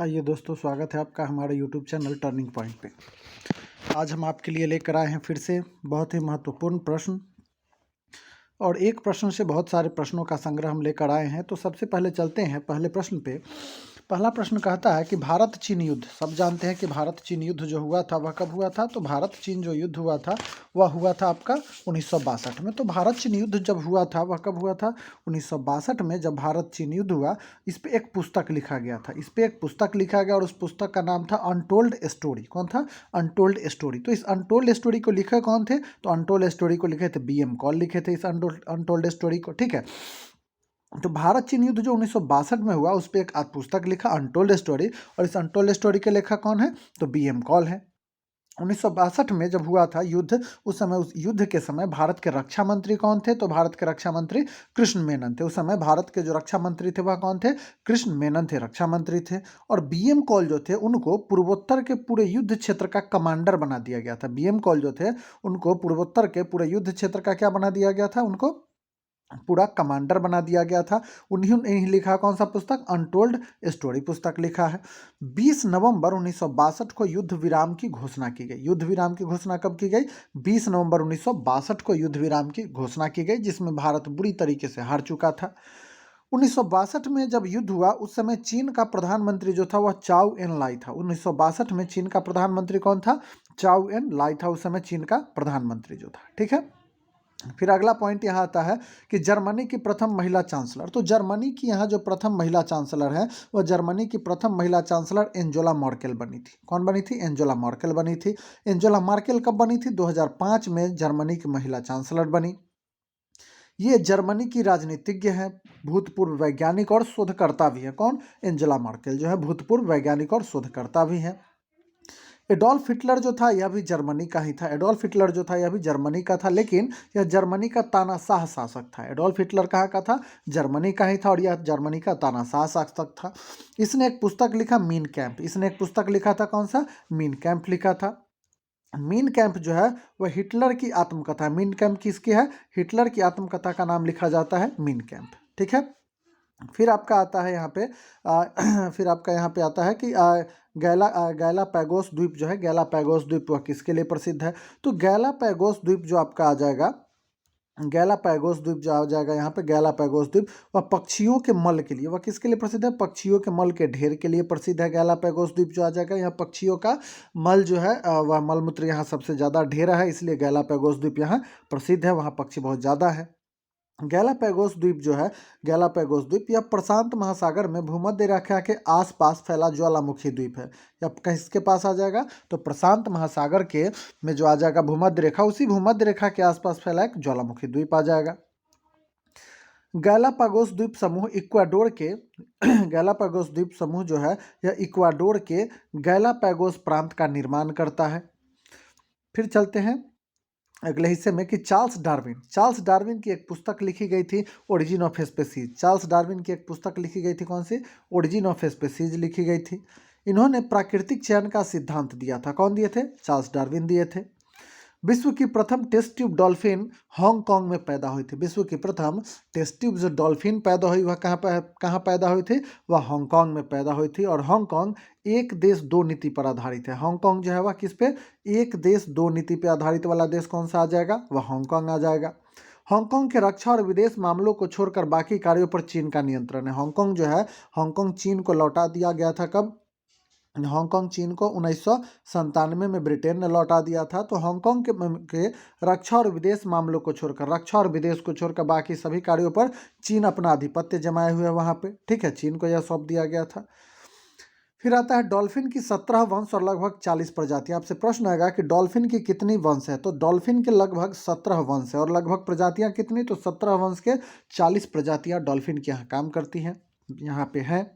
आइए दोस्तों, स्वागत है आपका हमारे यूट्यूब चैनल टर्निंग पॉइंट पे। आज हम आपके लिए लेकर आए हैं फिर से बहुत ही महत्वपूर्ण प्रश्न, और एक प्रश्न से बहुत सारे प्रश्नों का संग्रह हम लेकर आए हैं। तो सबसे पहले चलते हैं पहले प्रश्न पे। पहला प्रश्न कहता है कि भारत चीन युद्ध, सब जानते हैं कि भारत चीन युद्ध जो हुआ था वह कब हुआ था। तो भारत चीन जो युद्ध हुआ था वह हुआ था आपका 1962 में। तो भारत चीन युद्ध जब हुआ था वह कब हुआ था? 1962 में जब भारत चीन युद्ध हुआ, इस पे एक पुस्तक लिखा गया था। इस पे एक पुस्तक लिखा गया और उस पुस्तक का नाम था अनटोल्ड स्टोरी। कौन था? Untold story. तो इस अनटोल्ड स्टोरी को लिखे कौन थे? तो अनटोल्ड स्टोरी को लिखे थे बी एम कॉल, लिखे थे इस अनटोल्ड स्टोरी को। ठीक है। तो भारत चीन युद्ध जो 1962 में हुआ, उस पर एक पुस्तक लिखा अनटोल्ड स्टोरी, और इस अनटोल्ड स्टोरी के लेखक कौन है? तो बी एम कॉल है। 1962 में जब हुआ था युद्ध, उस युद्ध के समय भारत के रक्षा मंत्री कौन थे? तो भारत के रक्षा मंत्री कृष्ण मेनन थे। उस समय भारत के जो रक्षा मंत्री थे वह कौन थे? कृष्ण मेनन थे, रक्षा मंत्री थे। और बीएम कॉल जो थे उनको पूर्वोत्तर के पूरे युद्ध क्षेत्र का कमांडर बना दिया गया था। बीएम कॉल जो थे उनको पूर्वोत्तर के पूरे युद्ध क्षेत्र का क्या बना दिया गया था? उनको पूरा कमांडर बना दिया गया था। उन्हीं ने लिखा कौन सा पुस्तक? अनटोल्ड स्टोरी पुस्तक लिखा है। 20 नवंबर 1962 को युद्ध विराम की घोषणा की गई। युद्ध विराम की घोषणा कब की गई? 20 नवंबर 1962 को युद्ध विराम की घोषणा की गई, जिसमें भारत बुरी तरीके से हार चुका था। 1962 में जब युद्ध हुआ, उस समय चीन का प्रधानमंत्री जो था वह चाउ एन लाई था। 1962 में चीन का प्रधानमंत्री कौन था? चाउ एन लाई था उस समय चीन का प्रधानमंत्री जो था। ठीक है। फिर अगला पॉइंट यहाँ आता है कि जर्मनी की प्रथम महिला चांसलर। तो जर्मनी की यहाँ जो प्रथम महिला चांसलर है, वह जर्मनी की प्रथम महिला चांसलर एंजेला मर्केल बनी थी। कौन बनी थी? एंजेला मर्केल बनी थी। एंजेला मर्केल कब बनी थी? 2005 में जर्मनी की महिला चांसलर बनी। ये जर्मनी की राजनीतिज्ञ हैं, भूतपूर्व वैज्ञानिक और शोधकर्ता भी है। कौन? एंजेला मर्केल जो है भूतपूर्व वैज्ञानिक और शोधकर्ता भी हैं। एडोल्फ हिटलर जो था यह भी जर्मनी का ही था। एडोल्फ हिटलर जो था यह भी जर्मनी का था, लेकिन यह जर्मनी का तानाशाह शासक था। एडोल्फ हिटलर कहाँ का था? जर्मनी का ही था, और यह जर्मनी का तानाशाह शासक था। इसने एक पुस्तक लिखा मीन कैंप। इसने एक पुस्तक लिखा था, कौन सा? मीन कैंप लिखा था। मीन कैंप जो है वह हिटलर की आत्मकथा। मीन कैंप किसकी है? हिटलर की आत्मकथा का नाम लिखा जाता है मीन कैंप। ठीक है। फिर आपका आता है यहाँ पे फिर आपका यहाँ पे आता है कि गैला पैगोस द्वीप जो है, गैला पैगोस द्वीप वह किसके लिए प्रसिद्ध है? तो गैला पैगोस द्वीप जो आपका आ जाएगा, गैला पैगोस द्वीप जो आ जाएगा यहाँ पे, गैला पैगोस द्वीप वह पक्षियों के मल के लिए, वह किसके लिए प्रसिद्ध है? पक्षियों के मल के ढेर के लिए प्रसिद्ध है गैला पैगोस द्वीप जो आ जाएगा। यहाँ पक्षियों का मल जो है वह मलमूत्र यहाँ सबसे ज़्यादा ढेर है, इसलिए गैला पैगोस द्वीप यहाँ प्रसिद्ध है, वहाँ पक्षी बहुत ज़्यादा है। गैलापैगोस द्वीप जो है, गैलापैगोस द्वीप यह प्रशांत महासागर में भूमध्य रेखा के आसपास फैला ज्वालामुखी द्वीप है। यह किसके पास आ जाएगा? तो प्रशांत महासागर के में जो आ जाएगा भूमध्य रेखा, उसी भूमध्य रेखा के आसपास फैला एक ज्वालामुखी द्वीप आ जाएगा। गैलापागोस द्वीप समूह इक्वाडोर के गैलापागोस द्वीप समूह जो है यह इक्वाडोर के गैलापैगोस प्रांत का निर्माण करता है। फिर चलते हैं अगले हिस्से में कि चार्ल्स डार्विन की एक पुस्तक लिखी गई थी, origin of species. Charles Darwin की एक पुस्तक लिखी गई थी, कौन सी? ओरिजिन ऑफ स्पेसीज लिखी गई थी। इन्होंने प्राकृतिक चयन का सिद्धांत दिया था। कौन दिए थे? चार्ल्स डार्विन दिए थे। विश्व की प्रथम टेस्ट ट्यूब डॉल्फिन हांगकांग में पैदा हुई थी। विश्व की प्रथम टेस्ट ट्यूब जो डॉल्फिन पैदा हुई वह कहाँ पैदा हुई थी? वह हांगकांग में पैदा हुई थी। और हांगकांग एक देश दो नीति पर आधारित है। हांगकांग जो है वह किस पे? एक देश दो नीति पर आधारित वाला देश कौन सा आ जाएगा? वह हांगकांग आ जाएगा। हांगकांग के रक्षा और विदेश मामलों को छोड़कर बाकी कार्यों पर चीन का नियंत्रण है। हांगकांग जो है, हांगकांग चीन को लौटा दिया गया था। कब? हांगकांग चीन को 1997 में ब्रिटेन ने लौटा दिया था। तो हांगकांग के रक्षा और विदेश मामलों को छोड़कर, रक्षा और विदेश को छोड़कर बाकी सभी कार्यों पर चीन अपना आधिपत्य जमाए हुए है वहाँ पे। ठीक है, चीन को यह सौंप दिया गया था। फिर आता है डॉल्फिन की 17 वंश और लगभग 40 प्रजातियां। आपसे प्रश्न आएगा कि डॉल्फिन की कितनी वंश है? तो डॉल्फिन के लगभग 17 वंश है, और लगभग प्रजातियां कितनी? तो 17 वंश के 40 प्रजातियां डॉल्फिन के यहाँ काम करती हैं, यहाँ पे हैं।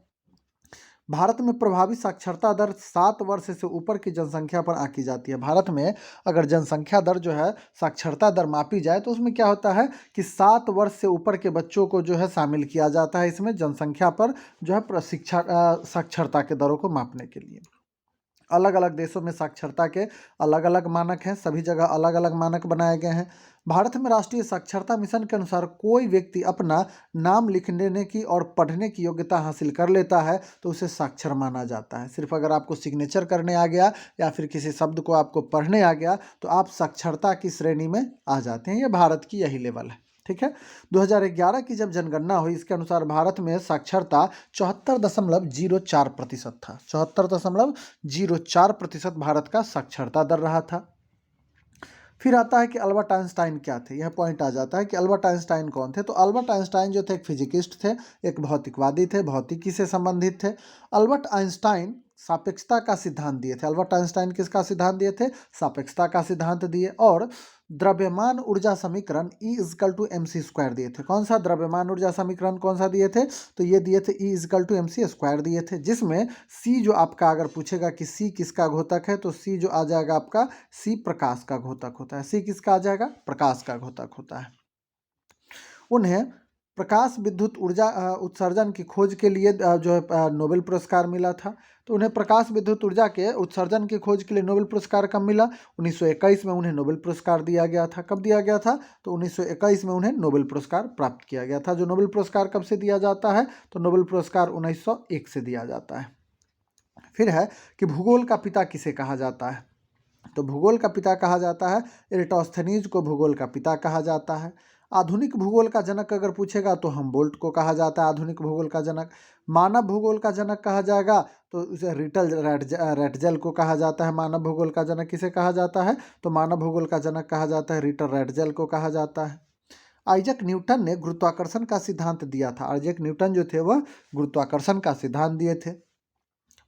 भारत में प्रभावी साक्षरता दर 7 वर्ष से ऊपर की जनसंख्या पर आंकी जाती है। भारत में अगर जनसंख्या दर जो है, साक्षरता दर मापी जाए, तो उसमें क्या होता है कि 7 वर्ष से ऊपर के बच्चों को जो है शामिल किया जाता है इसमें, जनसंख्या पर जो है साक्षरता के दरों को मापने के लिए। अलग अलग देशों में साक्षरता के अलग अलग मानक हैं, सभी जगह अलग अलग मानक बनाए गए हैं। भारत में राष्ट्रीय साक्षरता मिशन के अनुसार कोई व्यक्ति अपना नाम लिखने की और पढ़ने की योग्यता हासिल कर लेता है तो उसे साक्षर माना जाता है। सिर्फ अगर आपको सिग्नेचर करने आ गया या फिर किसी शब्द को आपको पढ़ने आ गया तो आप साक्षरता की श्रेणी में आ जाते हैं। ये भारत की यही लेवल है, ठीक है। 2011 की जब जनगणना हुई, इसके अनुसार भारत में साक्षरता 74.04% था। 74.04% भारत का साक्षरता दर रहा था। फिर आता है कि अल्बर्ट आइंस्टाइन क्या थे। यह पॉइंट आ जाता है कि अल्बर्ट आइंस्टाइन कौन थे। तो अल्बर्ट आइंस्टाइन जो थे एक फिजिकिस्ट थे, एक भौतिकवादी थे, भौतिकी से संबंधित थे। अल्बर्ट आइंस्टाइन सापेक्षता का सिद्धांत दिए थे। अल्बर्ट आइंस्टाइन किसका सिद्धांत दिए थे? सापेक्षता का सिद्धांत दिए। और द्रव्यमान ऊर्जा समीकरण E=mc² दिए थे। कौन सा द्रव्यमान ऊर्जा समीकरण कौन सा दिए थे? तो ये दिए थे E=mc² दिए थे, जिसमें C जो आपका अगर पूछेगा कि C किसका घोतक है तो C जो आ जाएगा आपका C प्रकाश का घोतक होता है। C किसका आ जाएगा? प्रकाश का घोतक होता है। उन्हें प्रकाश विद्युत ऊर्जा उत्सर्जन की खोज के लिए जो है नोबेल पुरस्कार मिला था। तो उन्हें प्रकाश विद्युत ऊर्जा के उत्सर्जन की खोज के लिए नोबेल पुरस्कार कब मिला? 1921 में उन्हें नोबेल पुरस्कार दिया गया था। कब दिया गया था? तो 1921 में उन्हें नोबेल पुरस्कार प्राप्त किया गया था। जो नोबेल पुरस्कार कब से दिया जाता है? तो नोबेल पुरस्कार 1901 से दिया जाता है। फिर है कि भूगोल का पिता किसे कहा जाता है? तो भूगोल का पिता कहा जाता है एराटोस्थेनीज को भूगोल का पिता कहा जाता है। आधुनिक भूगोल का जनक अगर पूछेगा तो हमबोल्ट को कहा जाता है आधुनिक भूगोल का जनक। मानव भूगोल का जनक कहा जाएगा तो उसे रिटल रैटजेल को कहा जाता है। मानव भूगोल का जनक किसे कहा जाता है? तो मानव भूगोल का जनक कहा जाता है रिटल रैटजेल को कहा जाता है। आइजैक न्यूटन ने गुरुत्वाकर्षण का सिद्धांत दिया था। आइजैक न्यूटन जो थे वह गुरुत्वाकर्षण का सिद्धांत दिए थे।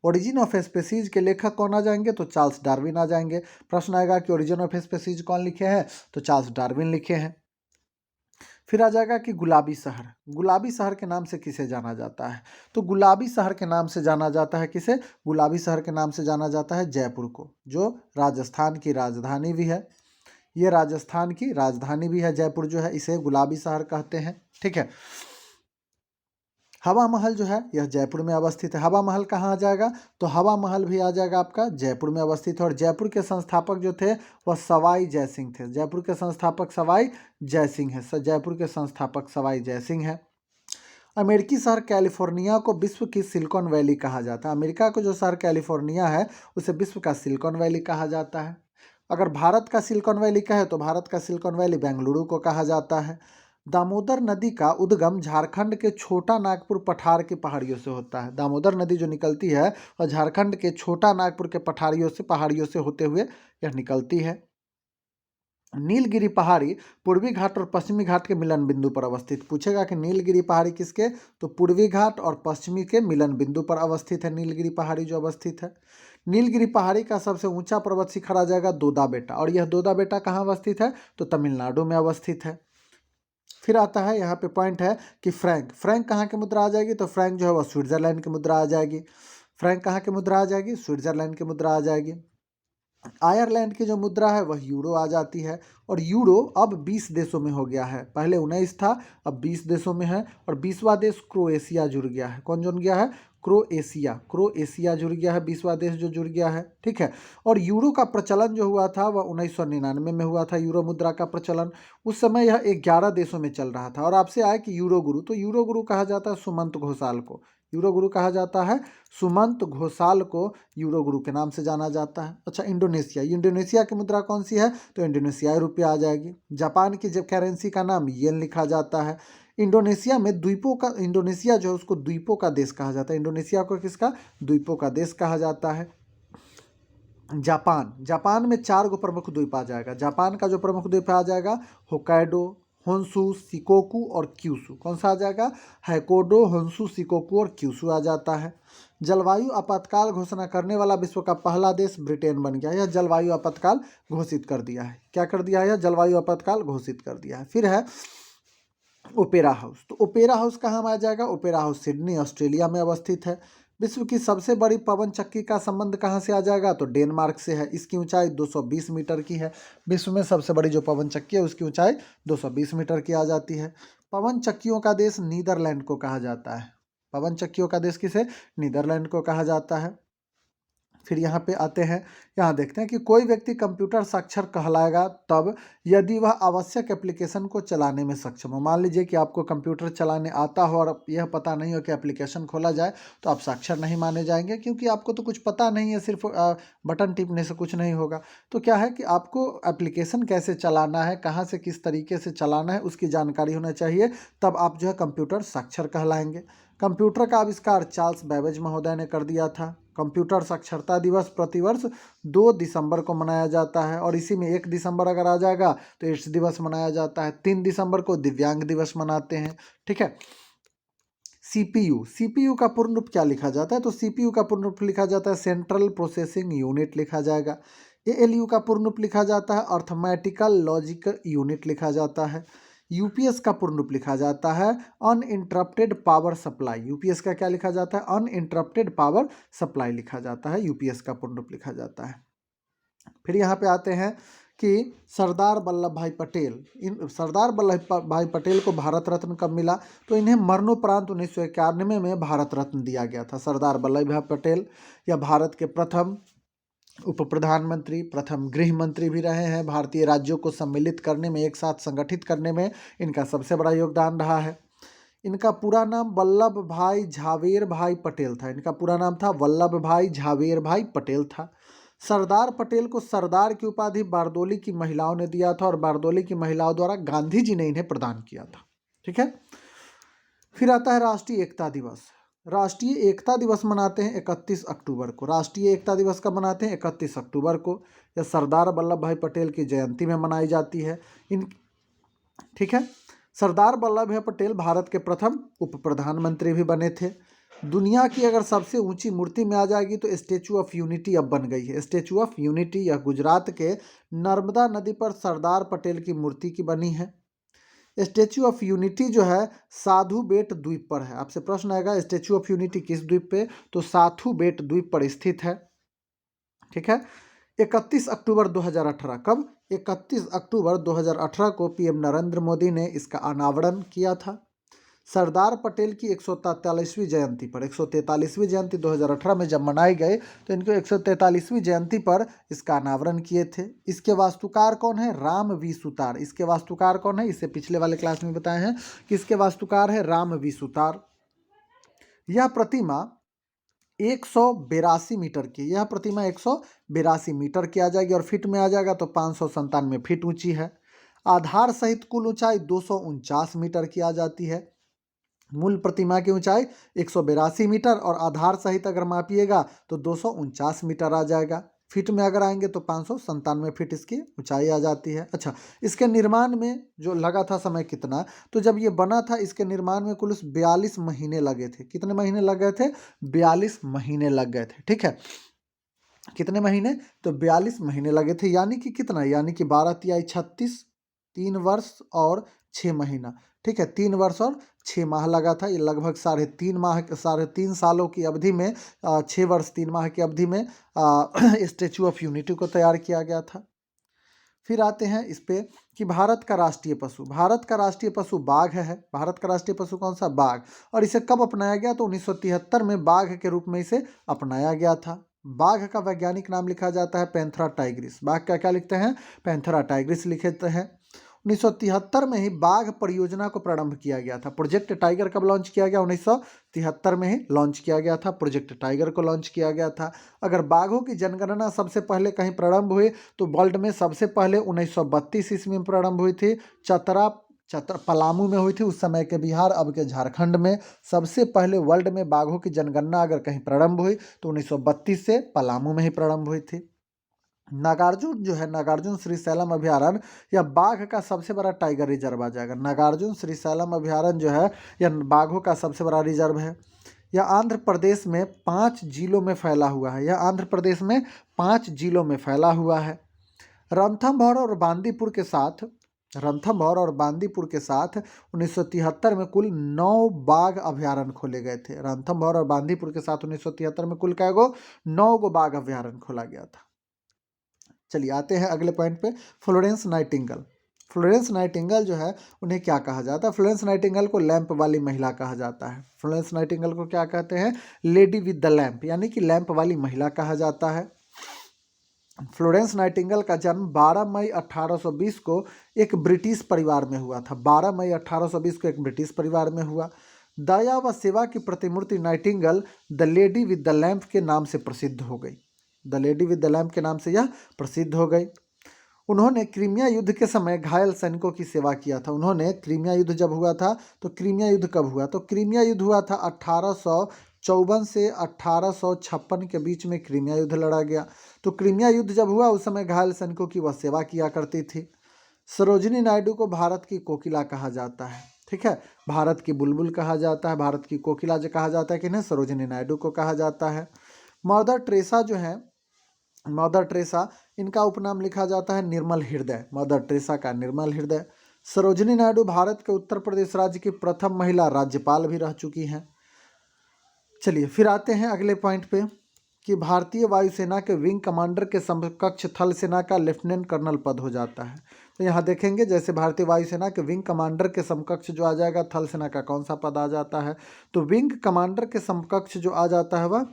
ओरिजिन ऑफ स्पेसीज के लेखक कौन आ जाएंगे? तो चार्ल्स डार्विन आ जाएंगे। प्रश्न आएगा कि ओरिजिन ऑफ स्पेसीज कौन लिखे हैं? तो चार्ल्स डार्विन लिखे हैं। फिर आ जाएगा कि गुलाबी शहर। गुलाबी शहर के नाम से किसे जाना जाता है? तो गुलाबी शहर के नाम से जाना जाता है किसे? गुलाबी शहर के नाम से जाना जाता है जयपुर को, जो राजस्थान की राजधानी भी है। ये राजस्थान की राजधानी भी है जयपुर जो है, इसे गुलाबी शहर कहते हैं, ठीक है। हवा महल जो है यह जयपुर में अवस्थित है। हवा महल कहाँ आ जाएगा? तो हवा महल भी आ जाएगा आपका जयपुर में अवस्थित है। और जयपुर के संस्थापक जो थे वह सवाई जयसिंह थे। जयपुर के संस्थापक सवाई जयसिंह है। जयपुर के संस्थापक सवाई जयसिंह है। अमेरिकी शहर कैलिफोर्निया को विश्व की सिलिकॉन वैली कहा जाता है। अमेरिका को जो शहर कैलिफोर्निया है उसे विश्व का सिलिकॉन वैली कहा जाता है। अगर भारत का सिलिकॉन वैली कहे तो भारत का सिलिकॉन वैली बेंगलुरु को कहा जाता है। दामोदर नदी का उद्गम झारखंड के छोटा नागपुर पठार की पहाड़ियों से होता है। दामोदर नदी जो निकलती है वह झारखंड के छोटा नागपुर के पहाड़ियों से होते हुए यह निकलती है। नीलगिरी पहाड़ी पूर्वी घाट और पश्चिमी घाट के मिलन बिंदु पर अवस्थित। पूछेगा कि नीलगिरी पहाड़ी किसके? तो पूर्वी घाट और पश्चिमी के मिलन बिंदु पर अवस्थित है नीलगिरी पहाड़ी जो अवस्थित है। नीलगिरी पहाड़ी का सबसे ऊंचा पर्वत शिखर आ जाएगा दोदा बेटा। और यह दोदा बेटा कहाँ अवस्थित है? तो तमिलनाडु में अवस्थित है। फिर आता है यहाँ पे पॉइंट है कि फ्रैंक। फ्रैंक कहाँ की मुद्रा आ जाएगी? तो फ्रैंक जो है वह स्विट्जरलैंड की मुद्रा आ जाएगी। फ्रैंक कहाँ की मुद्रा आ जाएगी? स्विट्जरलैंड की मुद्रा आ जाएगी। आयरलैंड की जो मुद्रा है वह यूरो आ जाती है। और यूरो अब 20 देशों में हो गया है, पहले 19 था, अब 20 देशों में है। और 20वां देश क्रोएशिया जुड़ गया है। कौन जुड़ गया है? क्रोएशिया। क्रोएशिया जुड़ गया है, 20वां देश जो जुड़ गया है, ठीक है। और यूरो का प्रचलन जो हुआ था वह 1999 में हुआ था। यूरो मुद्रा का प्रचलन उस समय यह 11 देशों में चल रहा था। और आपसे आए कि यूरो गुरु, तो यूरो गुरु कहा जाता है सुमंत घोषाल को। यूरो गुरु कहा जाता है सुमंत घोषाल को यूरो गुरु के नाम से जाना जाता है। अच्छा, इंडोनेशिया। इंडोनेशिया की मुद्रा कौन सी है? तो इंडोनेशियाई रुपया आ जाएगी। जापान की जब करेंसी का नाम येन लिखा जाता है। इंडोनेशिया में द्वीपों का, इंडोनेशिया जो है उसको द्वीपों का देश कहा जाता है। इंडोनेशिया को किसका? द्वीपों का देश कहा जाता है। जापान। जापान में 4 गो प्रमुख द्वीप आ जाएगा। जापान का जो प्रमुख द्वीप आ जाएगा होक्काइडो, होन्शु, शिकोकू और क्यूशू। कौन सा आ जाएगा? होक्काइडो, होन्शु, शिकोकू और क्यूशू आ जाता है। जलवायु आपातकाल घोषणा करने वाला विश्व का पहला देश ब्रिटेन बन गया। यह जलवायु आपातकाल घोषित कर दिया है। क्या कर दिया है? जलवायु आपातकाल घोषित कर दिया है। फिर है ओपेरा हाउस। तो ओपेरा हाउस कहाँ आ जाएगा? ओपेरा हाउस सिडनी ऑस्ट्रेलिया में अवस्थित है। विश्व की सबसे बड़ी पवन चक्की का संबंध कहाँ से आ जाएगा? तो डेनमार्क से है। इसकी ऊंचाई 220 मीटर की है। विश्व में सबसे बड़ी जो पवन चक्की है उसकी ऊंचाई 220 मीटर की आ जाती है। पवन चक्कियों का देश नीदरलैंड को कहा जाता है। पवन चक्कियों का देश किसे? नीदरलैंड को कहा जाता है। फिर यहाँ पे आते हैं, यहाँ देखते हैं कि कोई व्यक्ति कंप्यूटर साक्षर कहलाएगा तब यदि वह आवश्यक एप्लीकेशन को चलाने में सक्षम हो। मान लीजिए कि आपको कंप्यूटर चलाने आता हो और यह पता नहीं हो कि एप्लीकेशन खोला जाए, तो आप साक्षर नहीं माने जाएंगे, क्योंकि आपको तो कुछ पता नहीं है, सिर्फ बटन टिपने से कुछ नहीं होगा। तो क्या है कि आपको एप्लीकेशन कैसे चलाना है, कहाँ से किस तरीके से चलाना है, उसकी जानकारी होना चाहिए, तब आप जो है कंप्यूटर साक्षर कहलाएंगे। कंप्यूटर का आविष्कार चार्ल्स बैबेज महोदय ने कर दिया था। कंप्यूटर साक्षरता दिवस प्रतिवर्ष 2 दिसंबर को मनाया जाता है, और इसी में 1 दिसंबर अगर आ जाएगा तो एड्स दिवस मनाया जाता है। 3 दिसंबर को दिव्यांग दिवस मनाते हैं। ठीक है। सीपीयू का पूर्ण रूप क्या लिखा जाता है? तो सीपीयू का पूर्ण रूप लिखा जाता है सेंट्रल प्रोसेसिंग यूनिट लिखा जाएगा। एएलयू का पूर्ण रूप लिखा जाता है अर्थमेटिकल लॉजिकल यूनिट लिखा जाता है। यूपीएस का पूर्ण रूप लिखा जाता है अनइंटरप्टेड पावर सप्लाई। यूपीएस का क्या लिखा जाता है? अनइंटरप्टेड पावर सप्लाई लिखा जाता है, यूपीएस का पूर्ण रूप लिखा जाता है। फिर यहाँ पे आते हैं कि सरदार वल्लभ भाई पटेल, इन सरदार वल्लभ भाई पटेल को भारत रत्न कब मिला? तो इन्हें मरणोपरांत 1991 में भारत रत्न दिया गया था। सरदार वल्लभ भाई पटेल या भारत के प्रथम उप प्रधानमंत्री, प्रथम गृह मंत्री भी रहे हैं। भारतीय राज्यों को सम्मिलित करने में, एक साथ संगठित करने में इनका सबसे बड़ा योगदान रहा है। इनका पूरा नाम वल्लभ भाई झावेर भाई पटेल था। इनका पूरा नाम था वल्लभ भाई झावेर भाई पटेल था। सरदार पटेल को सरदार की उपाधि बारदोली की महिलाओं ने दिया था, और बारदोली की महिलाओं द्वारा गांधी जी ने इन्हें प्रदान किया था। ठीक है। फिर आता है राष्ट्रीय एकता दिवस। राष्ट्रीय एकता दिवस मनाते हैं 31 अक्टूबर को। राष्ट्रीय एकता दिवस कब मनाते हैं? 31 अक्टूबर को। यह सरदार वल्लभ भाई पटेल की जयंती में मनाई जाती है। ठीक है। सरदार वल्लभ भाई पटेल भारत के प्रथम उप प्रधानमंत्री भी बने थे। दुनिया की अगर सबसे ऊंची मूर्ति में आ जाएगी तो स्टेचू ऑफ यूनिटी अब बन गई है। स्टेचू ऑफ यूनिटी यह गुजरात के नर्मदा नदी पर सरदार पटेल की मूर्ति की बनी है। स्टेचू ऑफ यूनिटी जो है साधु बेट द्वीप पर है। आपसे प्रश्न आएगा स्टेचू ऑफ यूनिटी किस द्वीप पे? तो साधु बेट द्वीप पर स्थित है। ठीक है। 31 अक्टूबर 2018, कब? 31 अक्टूबर 2018 को पीएम नरेंद्र मोदी ने इसका अनावरण किया था। सरदार पटेल की 143वीं जयंती पर, 143वीं जयंती 2018 में जब मनाई गई तो इनको 143वीं जयंती पर इसका अनावरण किए थे। इसके वास्तुकार कौन है? राम वी सुतार। इसके वास्तुकार कौन है? इससे पिछले वाले क्लास में बताए हैं कि इसके वास्तुकार है राम वी सुतार। यह प्रतिमा 182 मीटर की, यह प्रतिमा 182 मीटर की आ जाएगी, और फिट में आ जाएगा तो 597 फीट ऊंची है। आधार सहित कुल ऊंचाई 249 मीटर की आ जाती है। मूल प्रतिमा की ऊंचाई 182 मीटर, और आधार सहित अगर मापिएगा तो 249 मीटर आ जाएगा। फिट में अगर आएंगे तो 597 फीट इसकी ऊंचाई आ जाती है। अच्छा, इसके निर्माण में जो लगा था समय कितना? तो जब ये बना था इसके निर्माण में कुल 42 महीने लगे थे। कितने महीने लग गए थे? 42 महीने लग गए थे। ठीक है। कितने महीने? तो 42 महीने लगे थे। यानी कि कितना? यानी कि 12 तिहाई 36, 3 वर्ष और 6 महीना। ठीक है। 3 वर्ष और 6 माह लगा था। ये लगभग 3.5 सालों की अवधि में 6 वर्ष 3 माह की अवधि में स्टेचू ऑफ यूनिटी को तैयार किया गया था। फिर आते हैं इस पे कि भारत का राष्ट्रीय पशु, भारत का राष्ट्रीय पशु बाघ है। भारत का राष्ट्रीय पशु कौन सा? बाघ। और इसे कब अपनाया गया? तो 1973 में बाघ के रूप में इसे अपनाया गया था। बाघ का वैज्ञानिक नाम लिखा जाता है पैंथेरा टाइग्रिस। बाघ का क्या लिखते हैं? पैंथेरा टाइग्रिस लिखते हैं। 1973 में ही बाघ परियोजना को प्रारंभ किया गया था। प्रोजेक्ट टाइगर कब लॉन्च किया गया? 1973 में ही लॉन्च किया गया था। प्रोजेक्ट टाइगर को लॉन्च किया गया था। अगर बाघों की जनगणना सबसे पहले कहीं प्रारंभ हुई तो वर्ल्ड में सबसे पहले 1932 ईस्वी में प्रारंभ हुई थी। पलामू में हुई थी, उस समय के बिहार, अब के झारखंड में। सबसे पहले वर्ल्ड में बाघों की जनगणना अगर कहीं प्रारंभ हुई तो 1932 से पलामू में ही प्रारंभ हुई थी। नागार्जुन जो है, नागार्जुन श्रीशैलम अभ्यारण्य, यह बाघ का सबसे बड़ा टाइगर रिजर्व आ जाएगा। नागार्जुन श्रीशैलम अभ्यारण्य जो है यह बाघों का सबसे बड़ा रिजर्व है। यह आंध्र प्रदेश में 5 जिलों में फैला हुआ है। यह आंध्र प्रदेश में 5 जिलों में फैला हुआ है। रणथंभौर और बांदीपुर के साथ 1973 में कुल 9 बाघ अभ्यारण्य खोले गए थे। रणथंभौर और बांदीपुर के साथ 1973 में कुल 9 गो बाघ अभ्यारण्य खोला गया था। चलिए आते हैं अगले पॉइंट पे। फ्लोरेंस नाइटिंगेल, फ्लोरेंस नाइटिंगेल जो है उन्हें क्या कहा जाता है? फ्लोरेंस नाइटिंगेल को लैंप वाली महिला कहा जाता है। फ्लोरेंस नाइटिंगेल को क्या कहते हैं? लेडी विद द लैंप, यानी कि लैंप वाली महिला कहा जाता है। फ्लोरेंस नाइटिंगेल का जन्म 12 मई 1820 को एक ब्रिटिश परिवार में हुआ था। 12 मई 1820 को एक ब्रिटिश परिवार में हुआ। दया व सेवा की प्रतिमूर्ति Nightingale the lady with the lamp के नाम से प्रसिद्ध हो गई। The lady with the lamp के नाम से यह प्रसिद्ध हो गई। उन्होंने क्रीमिया युद्ध के समय घायल सैनिकों की सेवा किया था। उन्होंने क्रीमिया युद्ध जब हुआ था, तो क्रीमिया युद्ध कब हुआ? तो क्रीमिया युद्ध हुआ था 1854 से 1856 के बीच में क्रीमिया युद्ध लड़ा गया। तो क्रीमिया युद्ध जब हुआ उस समय घायल सैनिकों की वह सेवा किया करती थी। सरोजिनी नायडू को भारत की कोकिला कहा जाता है। ठीक है, भारत की बुलबुल कहा जाता है, भारत की कोकिला जो कहा जाता है किन्हें? सरोजिनी नायडू को कहा जाता है। मदर टेरेसा जो है, मदर टेरेसा, इनका उपनाम लिखा जाता है निर्मल हृदय। मदर टेरेसा का निर्मल हृदय। सरोजिनी नायडू भारत के उत्तर प्रदेश राज्य की प्रथम महिला राज्यपाल भी रह चुकी हैं। चलिए फिर आते हैं अगले पॉइंट पे कि भारतीय वायुसेना के विंग कमांडर के समकक्ष थल सेना का लेफ्टिनेंट कर्नल पद हो जाता है। तो यहाँ देखेंगे जैसे भारतीय वायुसेना के विंग कमांडर के समकक्ष जो आ जाएगा थल सेना का कौन सा पद आ जाता है? तो विंग कमांडर के समकक्ष जो आ जाता है वह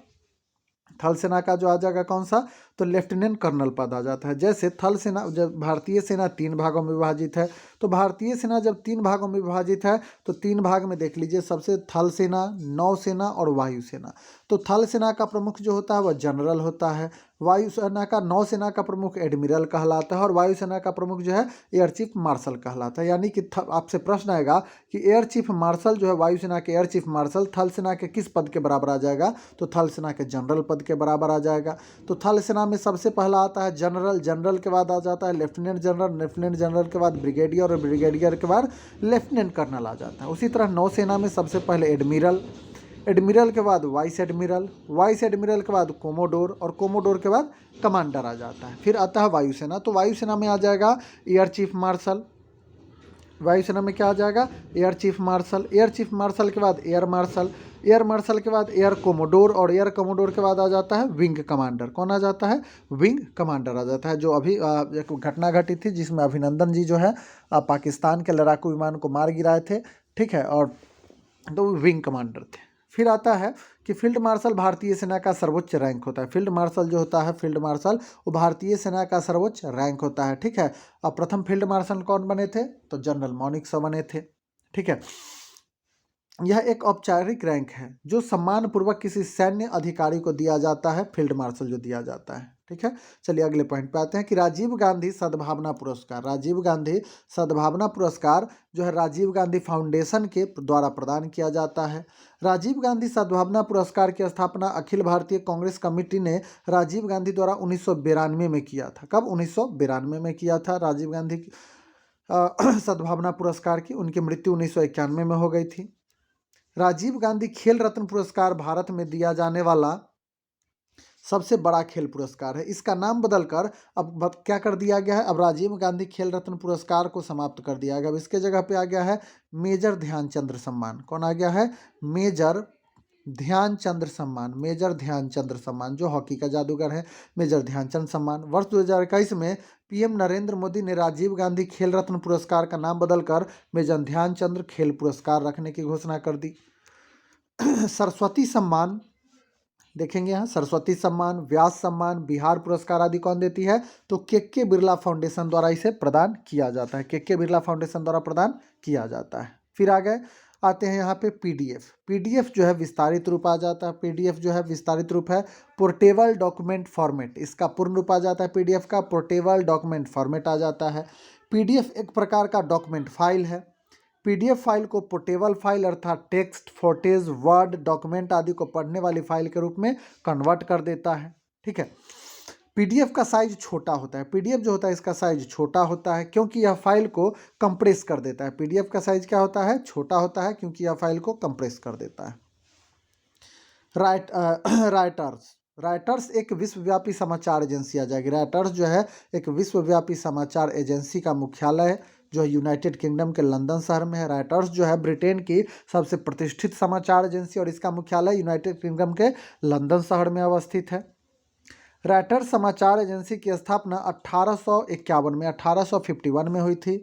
थल सेना का जो आ जाएगा कौन सा? तो लेफ्टिनेंट कर्नल पद आ जाता है। जैसे थल सेना, जब भारतीय सेना 3 भागों में विभाजित है, तो भारतीय सेना जब 3 भागों में विभाजित है तो 3 भाग में देख लीजिए, सबसे थल सेना, नौसेना और वायुसेना। तो थल सेना का प्रमुख जो होता है वह जनरल होता है, वायुसेना का, नौसेना का प्रमुख एडमिरल कहलाता है और वायुसेना का प्रमुख जो है एयर चीफ मार्शल कहलाता है। यानी कि आपसे प्रश्न आएगा कि एयर चीफ मार्शल जो है, वायुसेना के एयर चीफ मार्शल थल सेना के किस पद के बराबर आ जाएगा? तो थल सेना के जनरल पद के बराबर आ जाएगा। तो थल सेना में सबसे पहला आता है जनरल, जनरल के बाद आ जाता है लेफ्टिनेंट जनरल, लेफ्टिनेंट जनरल के बाद ब्रिगेडियर और ब्रिगेडियर के बाद लेफ्टिनेंट कर्नल आ जाता है। उसी तरह नौसेना में सबसे पहले एडमिरल, एडमिरल के बाद वाइस एडमिरल, वाइस एडमिरल के बाद कोमोडोर और कोमोडोर के बाद कमांडर आ जाता है। फिर आता है वायुसेना, तो वायुसेना में आ जाएगा एयर चीफ मार्शल। वायुसेना में क्या आ जाएगा? Air chief marshal. Air chief marshal के बाद एयर मार्शल, एयर मार्शल के बाद एयर कोमोडोर और एयर कोमोडोर के बाद आ जाता है विंग कमांडर। कौन आ जाता है? विंग कमांडर आ जाता है। जो अभी एक घटना घटी थी जिसमें अभिनंदन जी जो है पाकिस्तान के लड़ाकू विमान को मार गिराए थे। ठीक है, और तो विंग कमांडर थे। फिर आता है कि फील्ड मार्शल भारतीय सेना का सर्वोच्च रैंक होता है। फील्ड मार्शल जो होता है, फील्ड मार्शल, वो भारतीय सेना का सर्वोच्च रैंक होता है। ठीक है, अब प्रथम फील्ड मार्शल कौन बने थे? तो जनरल मॉनिक बने थे। ठीक है, यह एक औपचारिक रैंक है जो सम्मानपूर्वक किसी सैन्य अधिकारी को दिया जाता है, फील्ड मार्शल जो दिया जाता है। ठीक है, चलिए अगले पॉइंट पे आते हैं कि राजीव गांधी सद्भावना पुरस्कार, राजीव गांधी सद्भावना पुरस्कार जो है राजीव गांधी फाउंडेशन के द्वारा प्रदान किया जाता है। राजीव गांधी सद्भावना पुरस्कार की स्थापना अखिल भारतीय कांग्रेस कमेटी ने राजीव गांधी द्वारा 1992 में किया था। कब? 1992 में किया था राजीव गांधी सद्भावना पुरस्कार की। उनकी मृत्यु 1991 में हो गई थी। राजीव गांधी खेल रत्न पुरस्कार भारत में दिया जाने वाला सबसे बड़ा खेल पुरस्कार है। इसका नाम बदलकर अब क्या कर दिया गया है? अब राजीव गांधी खेल रत्न पुरस्कार को समाप्त कर दिया गया। अब इसके जगह पे आ गया है मेजर ध्यानचंद्र सम्मान। कौन आ गया है? मेजर ध्यानचंद्र सम्मान। मेजर ध्यानचंद्र सम्मान जो हॉकी का जादूगर है, मेजर ध्यानचंद सम्मान। वर्ष 2021 में पीएम नरेंद्र मोदी ने राजीव गांधी खेल रत्न पुरस्कार का नाम बदलकर मेजर ध्यानचंद्र खेल पुरस्कार रखने की घोषणा कर दी। सरस्वती सम्मान देखेंगे यहाँ, सरस्वती सम्मान, व्यास सम्मान, बिहार पुरस्कार आदि कौन देती है? तो के बिरला फाउंडेशन द्वारा इसे प्रदान किया जाता है। के बिरला फाउंडेशन द्वारा प्रदान किया जाता है। फिर आते हैं यहाँ पे पीडीएफ। पीडीएफ जो है विस्तारित रूप आ जाता है। पीडीएफ जो है विस्तारित रूप है पोर्टेबल डॉक्यूमेंट फॉर्मेट। इसका पूर्ण रूप आ जाता है पीडीएफ का पोर्टेबल डॉक्यूमेंट फॉर्मेट आ जाता है। पीडीएफ एक प्रकार का डॉक्यूमेंट फाइल है। पीडीएफ फाइल को पोर्टेबल फाइल अर्थात टेक्स्ट, फोटेज, वर्ड, डॉक्यूमेंट आदि को पढ़ने वाली फाइल के रूप में कन्वर्ट कर देता है। ठीक है, पीडीएफ का साइज छोटा होता है। पीडीएफ जो होता है इसका साइज छोटा होता है क्योंकि यह फाइल को कंप्रेस कर देता है। पीडीएफ का साइज क्या होता है? छोटा होता है क्योंकि यह फाइल को कंप्रेस कर देता है। राइटर्स, राइटर्स एक विश्वव्यापी समाचार एजेंसी आ जाएगी। राइटर्स जो है एक विश्वव्यापी समाचार एजेंसी का मुख्यालय है जो यूनाइटेड किंगडम के लंदन शहर में है। राइटर्स जो है ब्रिटेन की सबसे प्रतिष्ठित समाचार एजेंसी और इसका मुख्यालय यूनाइटेड किंगडम के लंदन शहर में अवस्थित है। रॉयटर्स समाचार एजेंसी की स्थापना 1851 में 1851 में हुई थी।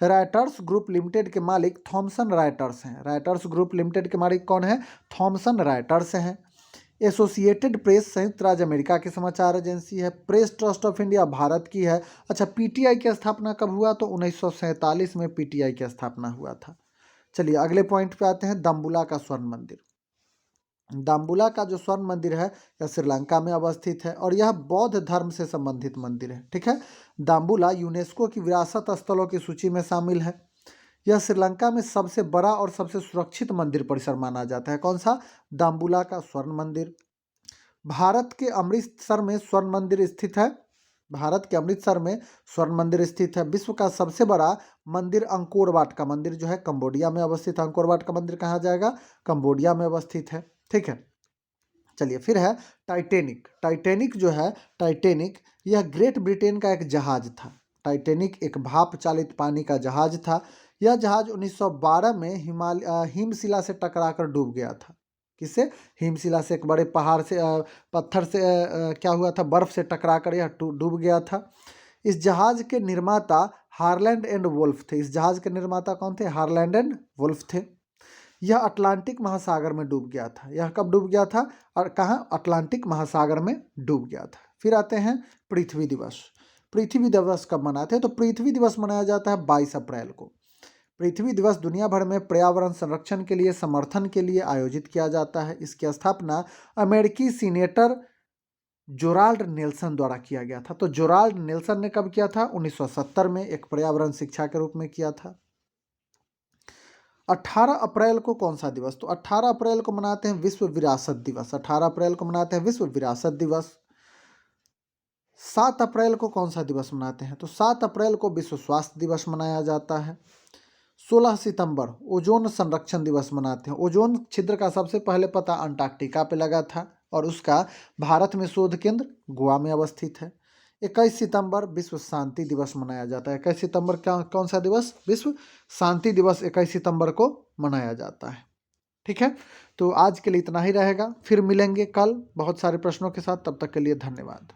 रॉयटर्स ग्रुप लिमिटेड के मालिक थॉमसन रॉयटर्स हैं। रॉयटर्स ग्रुप लिमिटेड के मालिक कौन है? थॉमसन रॉयटर्स हैं। एसोसिएटेड प्रेस संयुक्त राज्य अमेरिका की समाचार एजेंसी है। Press trust of India Bharat की है। अच्छा, पीटीआई की स्थापना कब हुआ? तो 1947 में पीटीआई की स्थापना हुआ था। चलिए अगले पॉइंट पे आते हैं, दम्बुला का स्वर्ण मंदिर। दम्बुला का जो स्वर्ण मंदिर है यह श्रीलंका में अवस्थित है और यह बौद्ध धर्म से संबंधित मंदिर है। ठीक है, दम्बुला यूनेस्को की विरासत स्थलों की सूची में शामिल है। यह श्रीलंका में सबसे बड़ा और सबसे सुरक्षित मंदिर परिसर माना जाता है। कौन सा? दम्बुला का स्वर्ण मंदिर। भारत के अमृतसर में स्वर्ण मंदिर स्थित है। भारत के अमृतसर में स्वर्ण मंदिर स्थित है। विश्व का सबसे बड़ा मंदिर अंकोर वाट का मंदिर जो है कंबोडिया में अवस्थित है। अंकोर वाट का मंदिर कहाँ जाएगा? कंबोडिया में अवस्थित है। ठीक है, चलिए फिर है टाइटैनिक। टाइटैनिक जो है, टाइटैनिक यह ग्रेट ब्रिटेन का एक जहाज था। टाइटैनिक एक भाप चालित पानी का जहाज था। यह जहाज 1912 में हिमशिला से टकराकर डूब गया था। किससे? हिमशिला से, एक बड़े पहाड़ से, पत्थर से क्या हुआ था, बर्फ से टकराकर यह डूब गया था। इस जहाज के निर्माता हारलैंड एंड वुल्फ थे। इस जहाज के निर्माता कौन थे? हारलैंड एंड वुल्फ थे। यह अटलांटिक महासागर में डूब गया था। यह कब डूब गया था और कहाँ? अटलांटिक महासागर में डूब गया था। फिर आते हैं पृथ्वी दिवस। पृथ्वी दिवस कब मनाते हैं? तो पृथ्वी दिवस मनाया जाता है 22 अप्रैल को। पृथ्वी दिवस दुनिया भर में पर्यावरण संरक्षण के लिए समर्थन के लिए आयोजित किया जाता है। इसकी स्थापना अमेरिकी सीनेटर जोराल्ड नेल्सन द्वारा किया गया था। तो जोराल्ड नेल्सन ने कब किया था? 1970 में, एक पर्यावरण शिक्षा के रूप में किया था। 18 अप्रैल को कौन सा दिवस? तो 18 अप्रैल को मनाते हैं विश्व विरासत दिवस। 18 अप्रैल को मनाते हैं विश्व विरासत दिवस। 7 अप्रैल को कौन सा दिवस मनाते हैं? तो 7 अप्रैल को विश्व स्वास्थ्य दिवस मनाया जाता है। 16 सितंबर ओजोन संरक्षण दिवस मनाते हैं। ओजोन छिद्र का सबसे पहले पता अंटार्कटिका पे लगा था और उसका भारत में शोध केंद्र गोवा में अवस्थित है। 21 सितंबर विश्व शांति दिवस मनाया जाता है। 21 सितंबर क्या, कौन सा दिवस? विश्व शांति दिवस 21 सितंबर को मनाया जाता है। ठीक है, तो आज के लिए इतना ही रहेगा। फिर मिलेंगे कल बहुत सारे प्रश्नों के साथ। तब तक के लिए धन्यवाद।